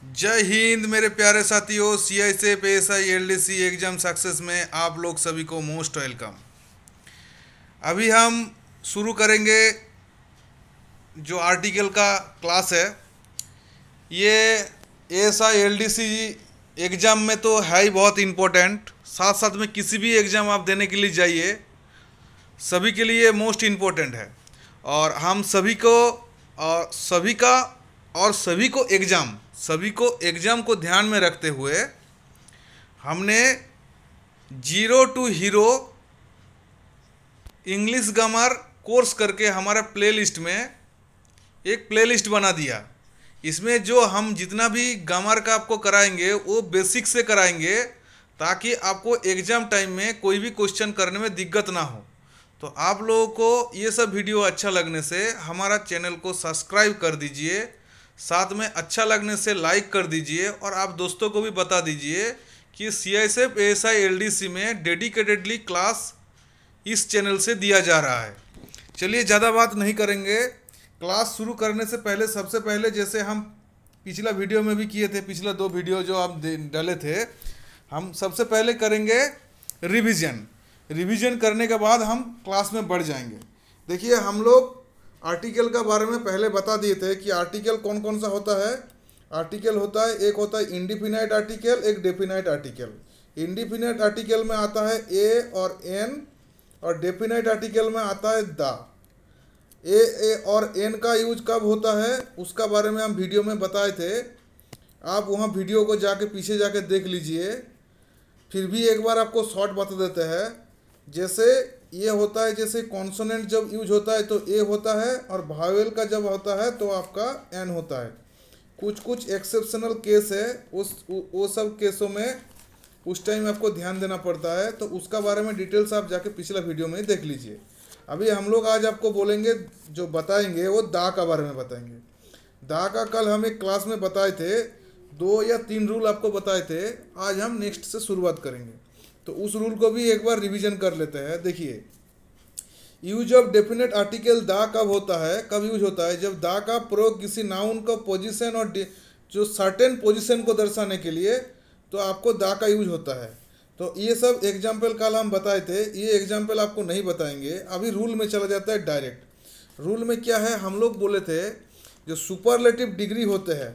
जय हिंद मेरे प्यारे साथियों। CISF ASI LDC exam success में आप लोग सभी को मोस्ट वेलकम। अभी हम शुरू करेंगे जो आर्टिकल का क्लास है। ये ASI LDC एग्ज़ाम में तो है ही बहुत इम्पोर्टेंट, साथ साथ में किसी भी एग्ज़ाम आप देने के लिए जाइए सभी के लिए मोस्ट इम्पोर्टेंट है। और हम सभी को और सभी को एग्ज़ाम को ध्यान में रखते हुए हमने zero to hero English grammar course करके हमारा प्लेलिस्ट में एक प्लेलिस्ट बना दिया। इसमें जो हम जितना भी ग्रामर का आपको कराएंगे वो बेसिक से कराएंगे ताकि आपको एग्ज़ाम टाइम में कोई भी क्वेश्चन करने में दिक्कत ना हो। तो आप लोगों को ये सब वीडियो अच्छा लगने से हमारा चैनल को सब्सक्राइब कर दीजिए, साथ में अच्छा लगने से लाइक कर दीजिए और आप दोस्तों को भी बता दीजिए कि CISF ASI LDC में डेडिकेटेडली क्लास इस चैनल से दिया जा रहा है। चलिए ज़्यादा बात नहीं करेंगे, क्लास शुरू करने से पहले सबसे पहले जैसे हम पिछला वीडियो में भी किए थे, पिछला 2 वीडियो जो आप डाले थे, हम सबसे पहले करेंगे रिवीजन करने के बाद हम क्लास में बढ़ जाएंगे। देखिए हम लोग आर्टिकल का बारे में पहले बता दिए थे कि आर्टिकल कौन कौन सा होता है। आर्टिकल होता है, एक होता है इंडिफिनाइट आर्टिकल, एक डेफिनाइट आर्टिकल। इंडिफिनाइट आर्टिकल में आता है ए और एन, और डेफिनाइट आर्टिकल में आता है द। ए और एन का यूज कब होता है उसका बारे में हम वीडियो में बताए थे। आप वहाँ वीडियो को जाके पीछे जाके देख लीजिए। फिर भी एक बार आपको शॉर्ट बता देते हैं। जैसे ये होता है, जैसे कॉन्सोनेंट जब यूज होता है तो ए होता है, और भावेल का जब होता है तो आपका एन होता है। कुछ एक्सेप्शनल केस है, वो सब केसों में उस टाइम आपको ध्यान देना पड़ता है। तो उसका बारे में डिटेल्स आप जाके पिछला वीडियो में देख लीजिए। अभी हम लोग आज आपको बोलेंगे, जो बताएंगे वो दा का बारे में बताएंगे। दा का कल हम एक क्लास में बताए थे, 2 या 3 रूल आपको बताए थे। आज हम नेक्स्ट से शुरुआत करेंगे, तो उस रूल को भी एक बार रिवीजन कर लेते हैं। देखिए, यूज ऑफ डेफिनेट आर्टिकल दा कब होता है, कब यूज होता है? जब दा का प्रयोग किसी नाउन का पोजीशन और जो सर्टेन पोजीशन को दर्शाने के लिए, तो आपको दा का यूज होता है। तो ये सब एग्जाम्पल कल हम बताए थे, ये एग्जाम्पल आपको नहीं बताएंगे। अभी रूल में चला जाता है डायरेक्ट। रूल में क्या है, हम लोग बोले थे जो सुपरलेटिव डिग्री होते हैं,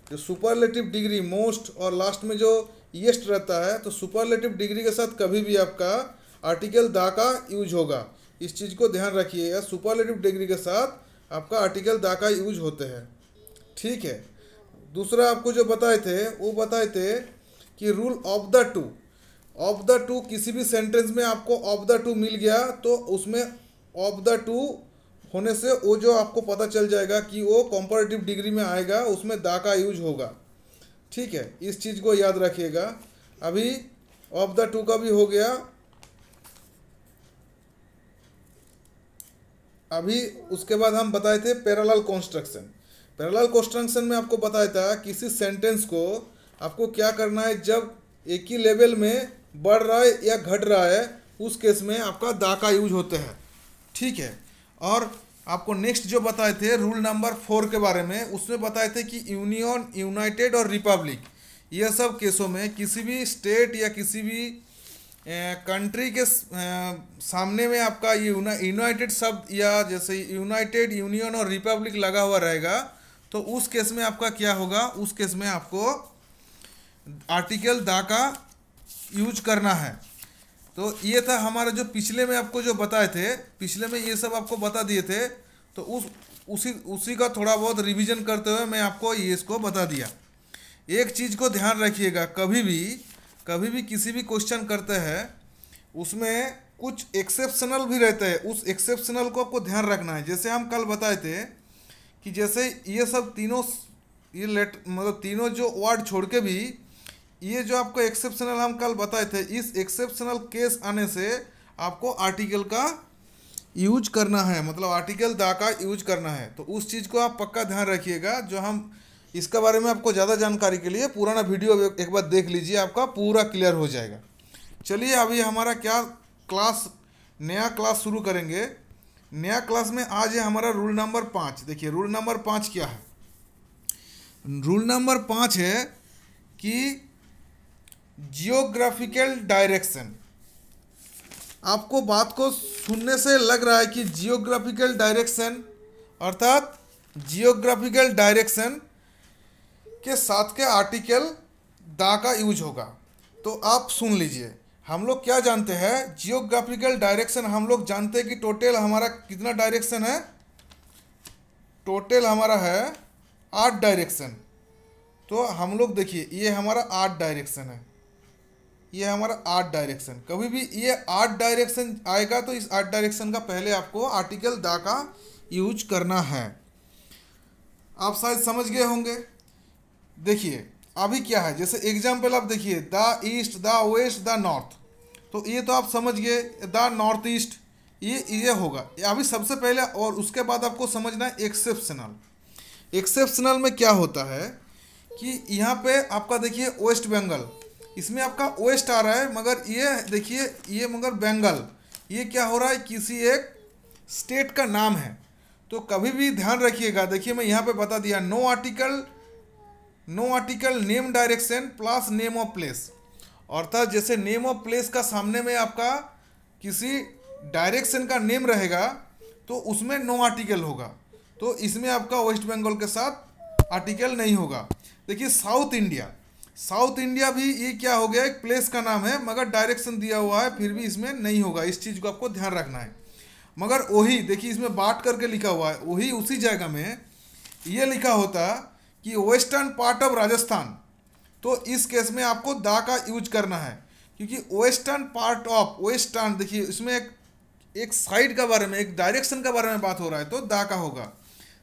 जो सुपरलेटिव डिग्री मोस्ट और लास्ट में जो ईएस्ट रहता है, तो सुपरलेटिव डिग्री के साथ कभी भी आपका आर्टिकल दा का यूज होगा। इस चीज़ को ध्यान रखिएगा, सुपरलेटिव डिग्री के साथ आपका आर्टिकल दा का यूज होते हैं। ठीक है। दूसरा आपको जो बताए थे वो बताए थे कि रूल ऑफ द टू किसी भी सेंटेंस में आपको ऑफ द टू मिल गया तो उसमें ऑफ द टू होने से वो जो आपको पता चल जाएगा कि वो कंपैरेटिव डिग्री में आएगा, उसमें दा का यूज होगा। ठीक है, इस चीज़ को याद रखिएगा। अभी ऑफ द टू का भी हो गया। अभी उसके बाद हम बताए थे पैरेलल कंस्ट्रक्शन। पैरेलल कंस्ट्रक्शन में आपको बताया था किसी सेंटेंस को आपको क्या करना है, जब एक ही लेवल में बढ़ रहा है या घट रहा है, उस केस में आपका दा का यूज होता है। ठीक है। और आपको नेक्स्ट जो बताए थे रूल नंबर 4 के बारे में, उसमें बताए थे कि यूनियन, यूनाइटेड और रिपब्लिक, यह सब केसों में किसी भी स्टेट या किसी भी कंट्री के सामने में आपका ये यूनाइटेड शब्द या जैसे यूनाइटेड, यूनियन और रिपब्लिक लगा हुआ रहेगा, तो उस केस में आपका क्या होगा, उस केस में आपको आर्टिकल दा का यूज करना है। तो ये था हमारा जो पिछले में आपको जो बताए थे, पिछले में ये सब आपको बता दिए थे। तो उसी का थोड़ा बहुत रिवीजन करते हुए मैं आपको ये इसको बता दिया। एक चीज़ को ध्यान रखिएगा, कभी भी किसी भी क्वेश्चन करते हैं उसमें कुछ एक्सेप्शनल भी रहते हैं, उस एक्सेप्शनल को आपको ध्यान रखना है। जैसे हम कल बताए थे कि जैसे ये सब तीनों, ये मतलब तीनों जो वर्ड छोड़ के भी ये जो आपको एक्सेप्शनल हम कल बताए थे, इस एक्सेप्शनल केस आने से आपको आर्टिकल का यूज करना है, मतलब आर्टिकल दा का यूज करना है। तो उस चीज़ को आप पक्का ध्यान रखिएगा। जो हम इसके बारे में आपको ज़्यादा जानकारी के लिए पुराना वीडियो एक बार देख लीजिए, आपका पूरा क्लियर हो जाएगा। चलिए अभी हमारा क्या क्लास, नया क्लास शुरू करेंगे। नया क्लास में आज है हमारा रूल नंबर 5। देखिए रूल नंबर 5 क्या है। रूल नंबर 5 है कि जियोग्राफिकल डायरेक्शन। आपको बात को सुनने से लग रहा है कि जियोग्राफिकल डायरेक्शन अर्थात जियोग्राफिकल डायरेक्शन के साथ के आर्टिकल दा का यूज होगा। तो आप सुन लीजिए, हम लोग क्या जानते हैं, जियोग्राफिकल डायरेक्शन हम लोग जानते हैं कि टोटल हमारा कितना डायरेक्शन है, टोटल हमारा है 8 डायरेक्शन। तो हम लोग देखिए ये हमारा 8 डायरेक्शन है, ये हमारा 8 डायरेक्शन। कभी भी ये 8 डायरेक्शन आएगा तो इस 8 डायरेक्शन का पहले आपको आर्टिकल दा का यूज करना है। आप शायद समझ गए होंगे। देखिए अभी क्या है, जैसे एग्जाम्पल आप देखिए the east, the west, the north. तो ये तो आप समझ गए, द नॉर्थ ईस्ट ये होगा अभी सबसे पहले। और उसके बाद आपको समझना है एक्सेप्शनल। एक्सेप्शनल में क्या होता है कि यहाँ पे आपका देखिए वेस्ट बंगाल, इसमें आपका वेस्ट आ रहा है, मगर ये देखिए ये मगर बंगाल, ये क्या हो रहा है, किसी एक स्टेट का नाम है। तो कभी भी ध्यान रखिएगा, देखिए मैं यहाँ पे बता दिया, no article name direction plus name of place. अर्थात जैसे नेम ऑफ प्लेस का सामने में आपका किसी डायरेक्शन का नेम रहेगा तो उसमें नो आर्टिकल होगा। तो इसमें आपका वेस्ट बंगाल के साथ आर्टिकल नहीं होगा। देखिए साउथ इंडिया भी ये क्या हो गया, एक प्लेस का नाम है मगर डायरेक्शन दिया हुआ है, फिर भी इसमें नहीं होगा। इस चीज़ को आपको ध्यान रखना है। मगर वही देखिए इसमें बांट करके लिखा हुआ है, वही उसी जगह में ये लिखा होता कि वेस्टर्न पार्ट ऑफ राजस्थान। तो इस केस में आपको दा का यूज करना है, क्योंकि वेस्टर्न पार्ट ऑफ वेस्टर्न, देखिए इसमें एक साइड का बारे में, एक डायरेक्शन का बारे में बात हो रहा है तो दा का होगा।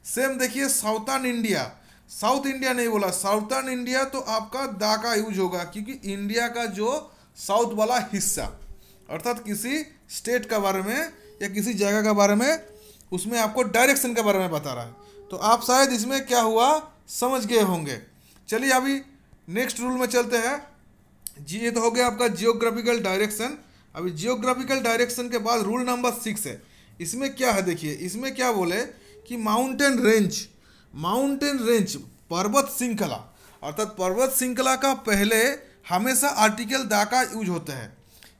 सेम देखिए साउथर्न इंडिया, साउथ इंडिया नहीं बोला, साउथर्न इंडिया, तो आपका दा का यूज होगा, क्योंकि इंडिया का जो साउथ वाला हिस्सा अर्थात किसी स्टेट का बारे में या किसी जगह का बारे में, उसमें आपको डायरेक्शन के बारे में बता रहा है। तो आप शायद इसमें क्या हुआ समझ गए होंगे। चलिए अभी नेक्स्ट रूल में चलते हैं जी। ये तो हो गया आपका जियोग्राफिकल डायरेक्शन। अभी जियोग्राफिकल डायरेक्शन के बाद रूल नंबर 6 है। इसमें क्या है देखिए, इसमें क्या बोले कि माउंटेन रेंज पर्वत श्रृंखला, अर्थात पर्वत श्रृंखला का पहले हमेशा आर्टिकल दा का यूज होता है।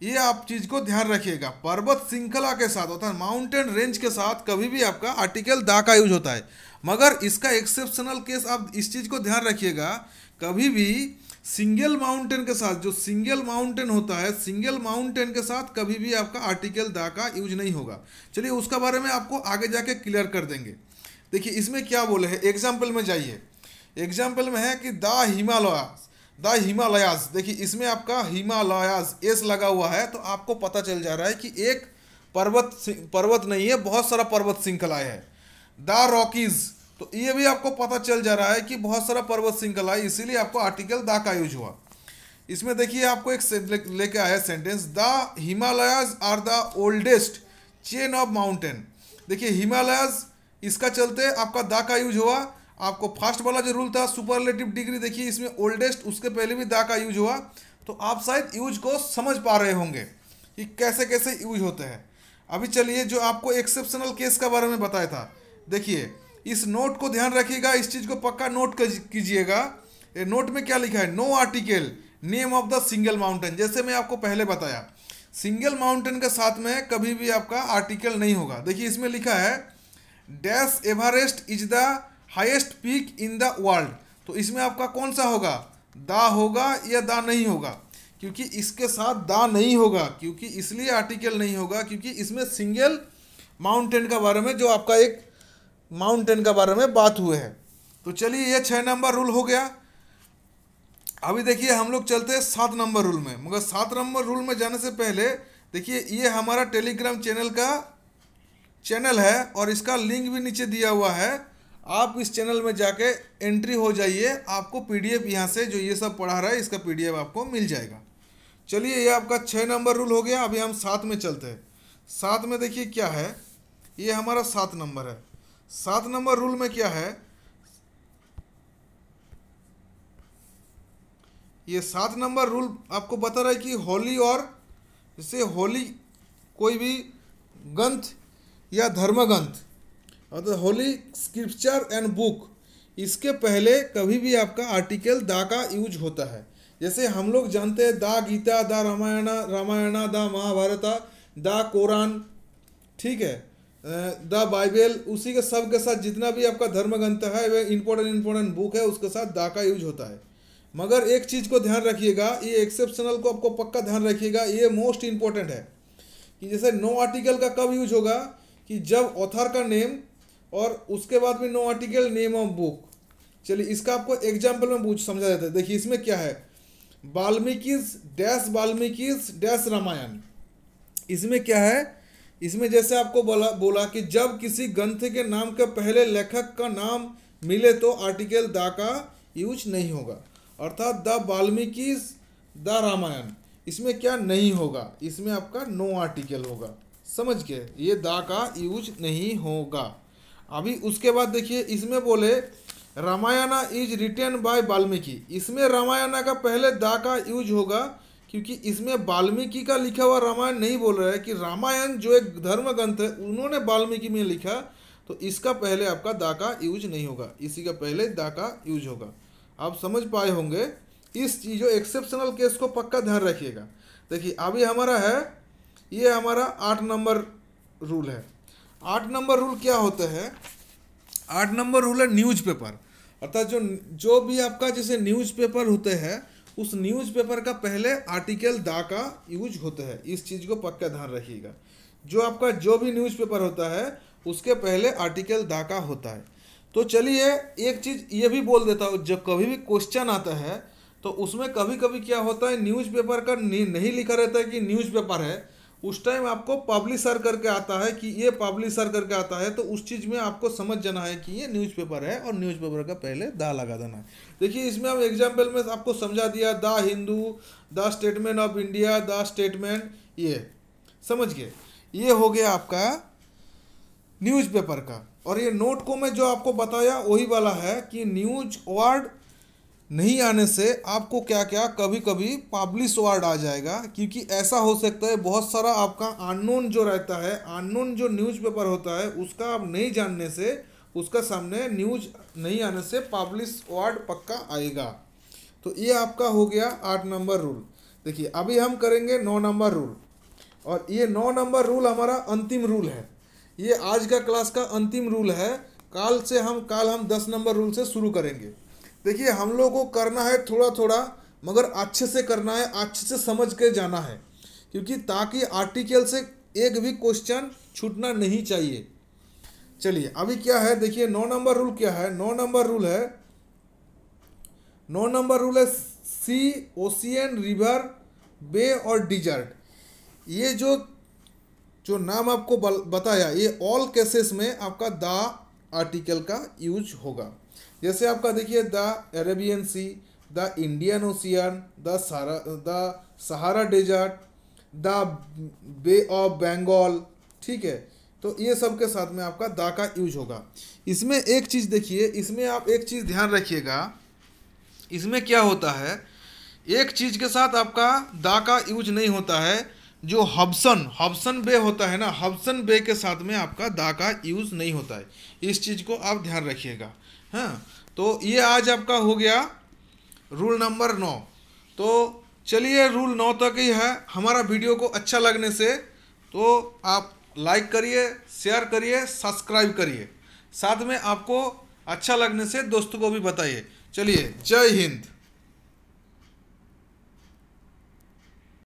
ये आप चीज़ को ध्यान रखिएगा, पर्वत श्रृंखला के साथ अर्थात माउंटेन रेंज के साथ कभी भी आपका आर्टिकल दा का यूज होता है। मगर इसका एक्सेप्शनल केस, आप इस चीज़ को ध्यान रखिएगा, कभी भी सिंगल माउंटेन के साथ, जो सिंगल माउंटेन होता है, सिंगल माउंटेन के साथ कभी भी आपका आर्टिकल दा का यूज नहीं होगा। चलिए उसका बारे में आपको आगे जाके क्लियर कर देंगे। देखिए इसमें क्या बोले हैं, एग्जाम्पल में जाइए। एग्जाम्पल में है कि द हिमालयाज। देखिए इसमें आपका हिमालयाज एस लगा हुआ है, तो आपको पता चल जा रहा है कि एक पर्वत नहीं है, बहुत सारा पर्वत श्रृंखलाएं है। द रॉकीज, तो ये भी आपको पता चल जा रहा है कि बहुत सारा पर्वत श्रृंखला है, इसीलिए आपको आर्टिकल दा का यूज हुआ। इसमें देखिए आपको एक लेके आया sentence, the Himalayas are the oldest chain of mountain. देखिए हिमालयाज, इसका चलते आपका दा का यूज हुआ। आपको फर्स्ट वाला जो रूल था सुपरलेटिव डिग्री, देखिए इसमें ओल्डेस्ट, उसके पहले भी दा का यूज हुआ। तो आप शायद यूज को समझ पा रहे होंगे कि कैसे कैसे यूज होते हैं। अभी चलिए जो आपको एक्सेप्शनल केस का बारे में बताया था, देखिए इस नोट को ध्यान रखिएगा, इस चीज़ को पक्का नोट कीजिएगा। नोट में क्या लिखा है, no article name of the single mountain. जैसे मैं आपको पहले बताया, सिंगल माउंटेन के साथ में कभी भी आपका आर्टिकल नहीं होगा। देखिए इसमें लिखा है dash Everest is the highest peak in the world. तो इसमें आपका कौन सा होगा, दा होगा या दा नहीं होगा? क्योंकि इसके साथ दा नहीं होगा, क्योंकि इसलिए आर्टिकल नहीं होगा क्योंकि इसमें सिंगल माउंटेन का बारे में, जो आपका एक माउंटेन का बारे में बात हुए है। तो चलिए ये 6 नंबर रूल हो गया। अभी देखिए हम लोग चलते हैं 7 नंबर रूल में। मगर 7 नंबर रूल में जाने से पहले देखिए ये हमारा टेलीग्राम चैनल है और इसका लिंक भी नीचे दिया हुआ है। आप इस चैनल में जाके एंट्री हो जाइए, आपको पीडीएफ यहाँ से जो ये सब पढ़ा रहा है इसका पीडीएफ आपको मिल जाएगा। चलिए ये आपका 6 नंबर रूल हो गया। अभी हम 7 में चलते हैं। 7 में देखिए क्या है, ये हमारा 7 नंबर है। 7 नंबर रूल में क्या है, ये 7 नंबर रूल आपको बता रहा है कि होली, और जैसे होली कोई भी ग्रंथ या धर्म ग्रंथ, और होली स्क्रिप्चर एंड बुक, इसके पहले कभी भी आपका आर्टिकल दा का यूज होता है। जैसे हम लोग जानते हैं दा गीता, दा रामायणा, दा महाभारता, दा कुरान, ठीक है, द बाइबल, उसी के सब के साथ जितना भी आपका धर्म ग्रंथ है वह इंपॉर्टेंट बुक है, उसके साथ दा का यूज होता है। मगर एक चीज़ को ध्यान रखिएगा, ये एक्सेप्शनल को आपको पक्का ध्यान रखिएगा, ये मोस्ट इंपॉर्टेंट है कि जैसे नो आर्टिकल का कब यूज होगा कि जब ऑथर का नेम और उसके बाद में no article name of book. चलिए इसका आपको एग्जाम्पल में पूछ समझा देता है। देखिए इसमें क्या है, वाल्मीकिस डैश रामायण। इसमें क्या है, इसमें जैसे आपको बोला कि जब किसी ग्रंथ के नाम के पहले लेखक का नाम मिले तो आर्टिकल दा का यूज नहीं होगा, अर्थात द वाल्मीकिस द रामायण, इसमें क्या नहीं होगा, इसमें आपका नो आर्टिकल होगा। समझ गए, ये दा का यूज नहीं होगा। अभी उसके बाद देखिए इसमें बोले Ramayana is written by Valmiki, इसमें रामायणा का पहले दा का यूज होगा क्योंकि इसमें वाल्मीकि का लिखा हुआ रामायण नहीं बोल रहा है कि रामायण जो एक धर्म ग्रंथ है उन्होंने वाल्मीकि में लिखा, तो इसका पहले आपका दा का यूज नहीं होगा, इसी का पहले दा का यूज होगा। आप समझ पाए होंगे। इस चीज़ों एक्सेप्शनल केस को पक्का ध्यान रखिएगा। देखिए अभी हमारा है, ये हमारा 8 नंबर रूल है। 8 नंबर रूल क्या होता है, 8 नंबर रूल है न्यूज़पेपर, अर्थात जो भी आपका जैसे न्यूज़पेपर होते हैं उस न्यूज़पेपर का पहले आर्टिकल दा का यूज होता है। इस चीज़ को पक्का ध्यान रखिएगा। जो आपका जो भी न्यूज़पेपर होता है उसके पहले आर्टिकल दा का होता है। तो चलिए एक चीज़ ये भी बोल देता हूँ, जब कभी भी क्वेश्चन आता है तो उसमें कभी कभी क्या होता है, न्यूज़पेपर का नहीं लिखा रहता है कि न्यूज़पेपर है, उस टाइम आपको पब्लिशर करके आता है कि ये पब्लिशर करके आता है, तो उस चीज़ में आपको समझ जाना है कि ये न्यूज़पेपर है और न्यूज़पेपर का पहले दा लगा देना है। देखिए इसमें हम एग्जाम्पल में आपको समझा दिया, the Hindu, the statement of India, the statement, ये समझ गए, ये हो गया आपका न्यूज़पेपर का। और ये नोट को मैं जो आपको बताया वही वाला है कि न्यूज वर्ड नहीं आने से आपको क्या क्या कभी कभी पब्लिश वर्ड आ जाएगा, क्योंकि ऐसा हो सकता है बहुत सारा आपका अननोन जो रहता है, अननोन जो न्यूज़पेपर होता है उसका आप नहीं जानने से, उसका सामने न्यूज नहीं आने से पब्लिश वर्ड पक्का आएगा। तो ये आपका हो गया 8 नंबर रूल। देखिए अभी हम करेंगे 9 नंबर रूल, और ये 9 नंबर रूल हमारा अंतिम रूल है, ये आज का क्लास का अंतिम रूल है। कल हम 10 नंबर रूल से शुरू करेंगे। देखिए हम लोगों को करना है थोड़ा थोड़ा, मगर अच्छे से करना है, अच्छे से समझ के जाना है, क्योंकि ताकि आर्टिकल से एक भी क्वेश्चन छूटना नहीं चाहिए। चलिए अभी क्या है, देखिए 9 नंबर रूल क्या है। 9 नंबर रूल है सी, ओशियन, रिवर, बे और डिजर्ट। ये जो नाम आपको बताया, ये ऑल केसेस में आपका दा आर्टिकल का यूज होगा। जैसे आपका देखिए the Arabian Sea, the Indian Ocean, the Sahara Desert, the Bay of Bengal, ठीक है। तो ये सब के साथ में आपका दा का यूज होगा। इसमें एक चीज़ देखिए, इसमें आप एक चीज़ ध्यान रखिएगा, इसमें क्या होता है, एक चीज़ के साथ आपका दा का यूज नहीं होता है। जो हब्सन बे होता है ना, हब्सन बे के साथ में आपका दा का यूज नहीं होता है। इस चीज़ को आप ध्यान रखिएगा। हाँ, तो ये आज आपका हो गया रूल नंबर 9। तो चलिए रूल 9 तक ही है। हमारा वीडियो को अच्छा लगने से तो आप लाइक करिए, शेयर करिए, सब्सक्राइब करिए, साथ में आपको अच्छा लगने से दोस्तों को भी बताइए। चलिए, जय हिंद।